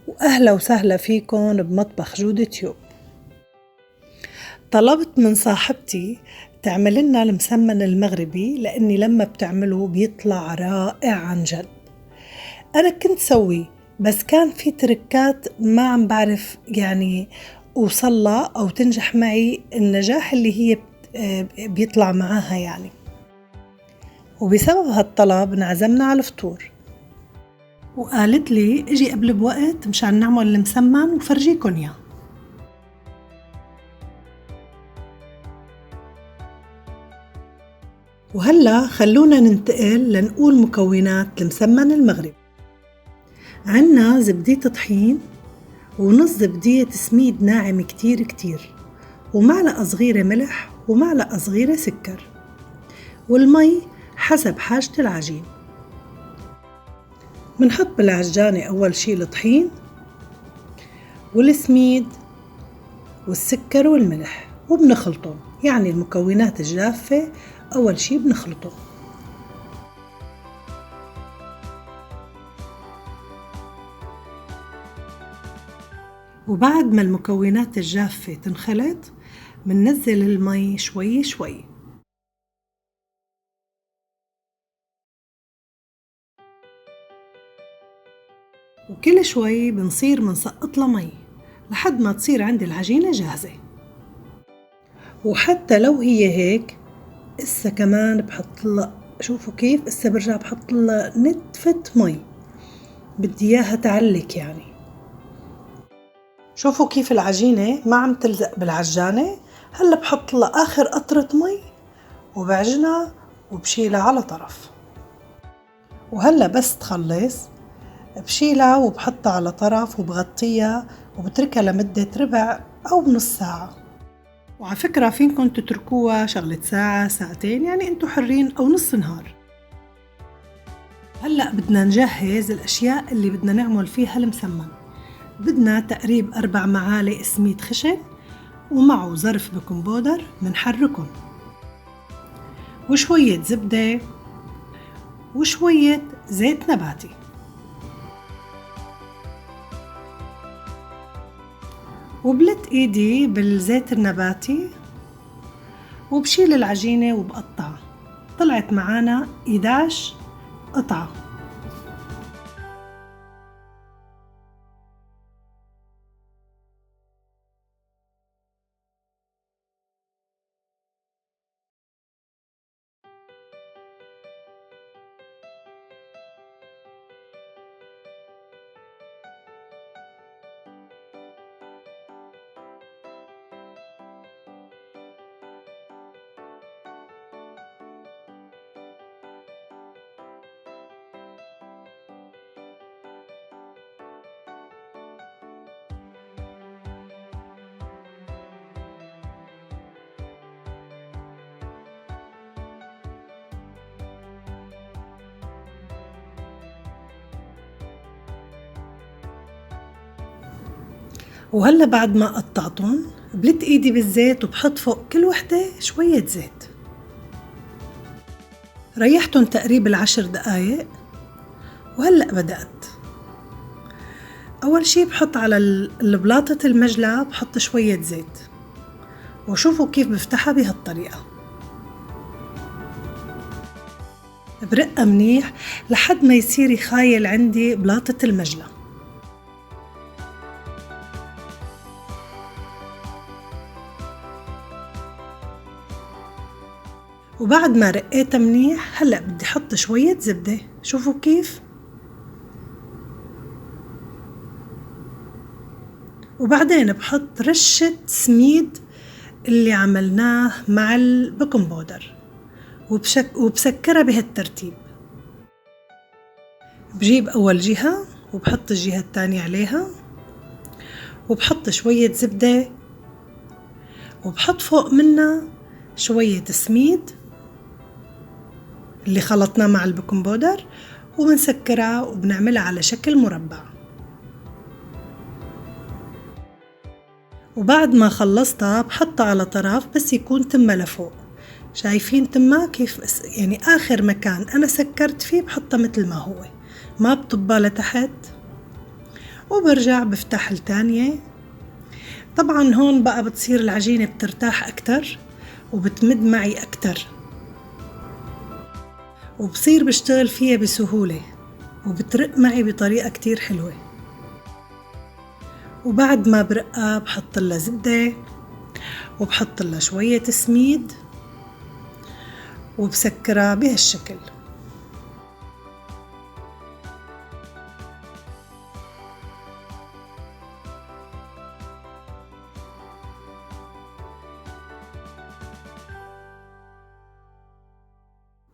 وأهلا وسهلا فيكن بمطبخ جودة تيوب. طلبت من صاحبتي تعمل لنا المسمن المغربي لأني لما بتعمله بيطلع رائع عن جد. أنا كنت سوي بس كان في تركات ما عم بعرف أوصلها أو تنجح معي النجاح اللي هي بيطلع معاها وبسبب هالطلب انعزمنا على الفطور، وقالت لي اجي قبل بوقت مشان نعمل المسمن وفرجيكن اياه. وهلا خلونا ننتقل لنقول مكونات المسمن المغربي. عنا زبدية طحين ونص زبدية سميد ناعم كتير ومعلقة صغيرة ملح ومعلقة صغيرة سكر، والمي حسب حاجة العجين. منحط بالعجانة أول شي الطحين والسميد والسكر والملح وبنخلطهم، المكونات الجافة أول شي بنخلطهم. وبعد ما المكونات الجافة تنخلط بننزل المي شوي وكل شوي بنصير منسقط لها مي لحد ما تصير عندي العجينة جاهزة. وحتى لو هي هيك إسا كمان بحط لها، شوفوا كيف إسا برجع بحط لها نتفة مي، بدي إياها تعلك شوفوا كيف العجينة ما عم تلزق بالعجانة. هلا بحط لها آخر قطرة مي وبعجنها وبشيلها على طرف. وهلا بس تخلص بشيلها وبحطها على طرف وبغطيها وبتركها لمدة ربع أو نص ساعة. وعلى فكرة فينكم تتركوها شغلة ساعة ساعتين، انتو حرين، أو نص نهار. هلأ بدنا نجهز الأشياء اللي بدنا نعمل فيها المسمن. بدنا تقريب 4 معالق سميد خشن ومعه ظرف بيكنج بودر منحركن، وشوية زبدة وشوية زيت نباتي. وبلت ايدي بالزيت النباتي وبشيل العجينة وبقطعها. طلعت معانا 11 قطعة. وهلا بعد ما قطعتهم بلت ايدي بالزيت وبحط فوق كل وحدة شوية زيت. ريحتهم تقريبا 10 دقايق. وهلأ بدأت. أول شي بحط على البلاطة المجلة بحط شوية زيت، وشوفوا كيف بفتحها بهالطريقة. برقها منيح لحد ما يصير يخايل عندي بلاطة المجلة. وبعد ما رقيتها منيح هلأ بدي حط شوية زبدة، شوفوا كيف. وبعدين بحط رشة سميد اللي عملناه مع البيكنج بودر وبسكرها بهالترتيب. بجيب أول جهة وبحط الجهة الثانية عليها وبحط شوية زبدة وبحط فوق منها شوية سميد اللي خلطناه مع البيكنج بودر وبنسكرها وبنعملها على شكل مربع. وبعد ما خلصتها بحطها على طرف بس يكون تمة لفوق. شايفين تمة كيف؟ آخر مكان أنا سكرت فيه بحطها مثل ما هو، ما بطبها لتحت. وبرجع بفتح التانية. طبعا هون بقى بتصير العجينة بترتاح أكتر وبتمد معي أكتر، وبصير بشتغل فيها بسهولة وبترق معي بطريقة كتير حلوة. وبعد ما برقها بحط لها زبدة وبحط لها شوية سميد وبسكرها بهالشكل.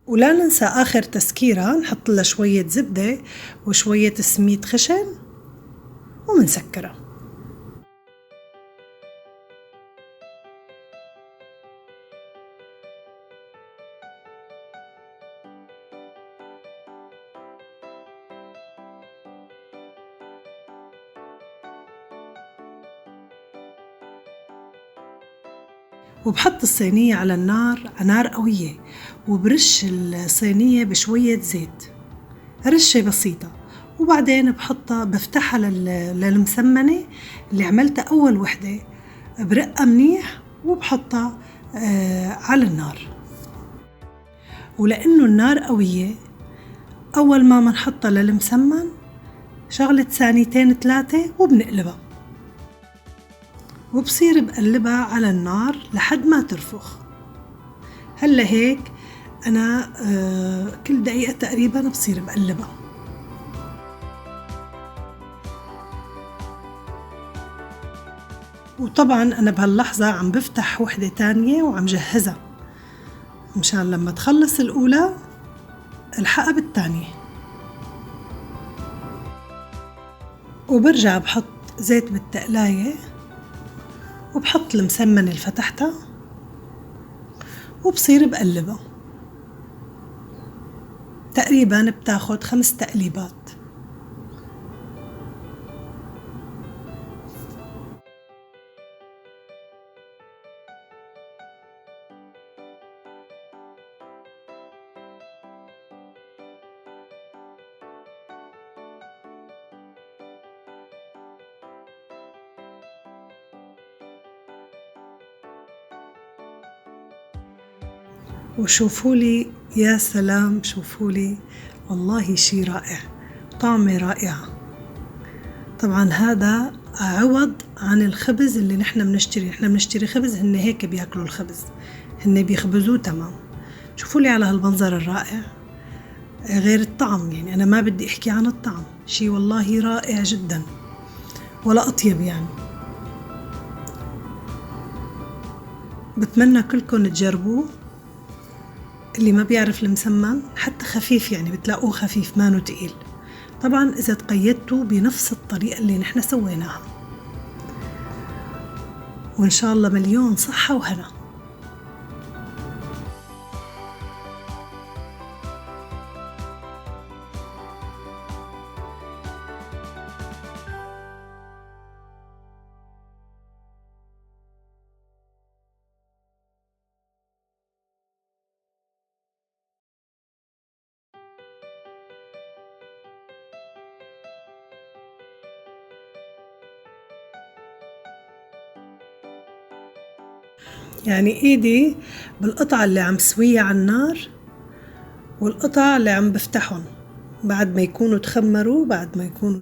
ولا ننسى آخر تسكيرة نحط لها شوية زبدة وشوية سميد خشن ومنسكرها. وبحط الصينية على النار على نار قوية، وبرش الصينية بشوية زيت، رشة بسيطة، وبعدين بفتحها للمسمنة اللي عملتها أول وحدة، برقها منيح وبحطها على النار. ولأنه النار قوية أول ما منحطها للمسمن شغلة ثانيتين 3 وبنقلبها، وبصير بقلبها على النار لحد ما ترفخ. هلا هيك أنا كل دقيقة تقريبا بصير بقلبها. وطبعا أنا بهاللحظة عم بفتح وحدة تانية وعم جهزها مشان لما تخلص الأولى الحقها بالتانية. وبرجع بحط زيت بالتقلاية وبحط المسمنة اللي فتحتها وبصير بقلبها، تقريبا بتاخد 5 تقليبات. وشوفولي يا سلام، شوفولي والله شي رائع، طعمة رائعة. طبعا هذا عوض عن الخبز اللي نحن بنشتري خبز، هن هيك بياكلوا الخبز، هن بيخبزوه تمام. شوفولي على هالمنظر الرائع، غير الطعم يعني أنا ما بدي أحكي عن الطعم، شي والله رائع جدا ولا أطيب يعني. بتمنى كلكم تجربوه. اللي ما بيعرف المسمن حتى خفيف يعني بتلاقوه خفيف مانو تقيل، طبعا إذا تقيدتوا بنفس الطريقة اللي نحن سويناها. وإن شاء الله مليون صحة وهنا. يعني ايدي بالقطعة اللي عم سويها على النار والقطع اللي عم بفتحهم بعد ما يكونوا تخمروا، بعد ما يكونوا